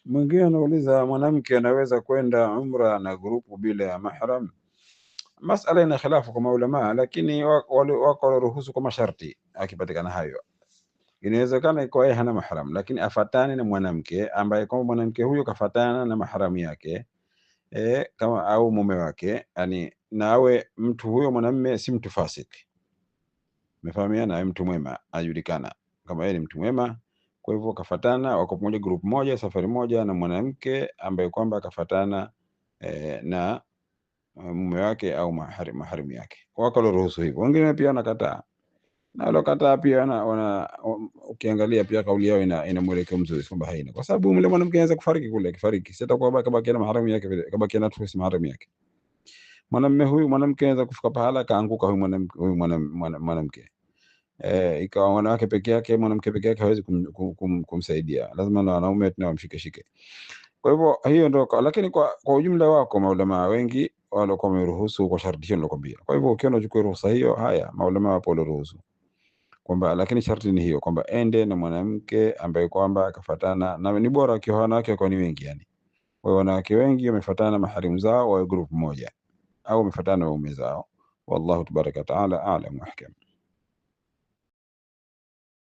Mwingine anauliza mwanamke anaweza kwenda umra na grupu bila ya mahram? Masala ina khilafu kwa maulama, lakini wako waruhusu kwa masharti. Akipatikana hayo, inawezekana ikawa yeye hana mahram, lakini afatane na mwanamke ambaye kwa mwanamke huyo kafatana na mahram yake, kama au mume wake, yani na awe mtu huyo mwanamume si mtu fasiki, umefahamiana, mtu mwema, ajulikana kama yeye ni mtu mwema. Kwa hivyo kafatana, wako pamoja group moja, safari moja na mwanamke ambaye kwamba kafatana na mume wake au maharimu yake, wako ruhusu hivyo. Wengine pia wanakataa, na walokataa pia ukiangalia pia kauli yao ina mwelekeo mzuri kwamba haina, kwa sababu yule mwanamke anaweza kufariki kule, akifariki sitakuwa kabaki na maharimu yake vile, kabaki na tusi maharimu yake. Mwanamume huyu, mwanamke anaweza kufika pahala kaanguka huyu mwanamke, ikawa wanawake peke yake, mwanamke peke yake hawezi kumsaidia, lazima na wanaume tena wamshike shike. Kwa hivyo hiyo ndio, lakini kwa ujumla wako maulama wengi walikuwa wameruhusu kwa sharti hiyo nilokuambia. Kwa hivyo ukiona uchukue ruhusa hiyo, haya maulama wapo walioruhusu kwamba, lakini sharti ni hiyo kwamba ende na mwanamke ambaye kwamba akafatana na, ni bora akiwa wanawake kwa ni wengi yani, wao wanawake wengi wamefatana maharimu zao wa group moja au wamefatana na waume zao. Wallahu tabaraka taala a'lam wa ahkam.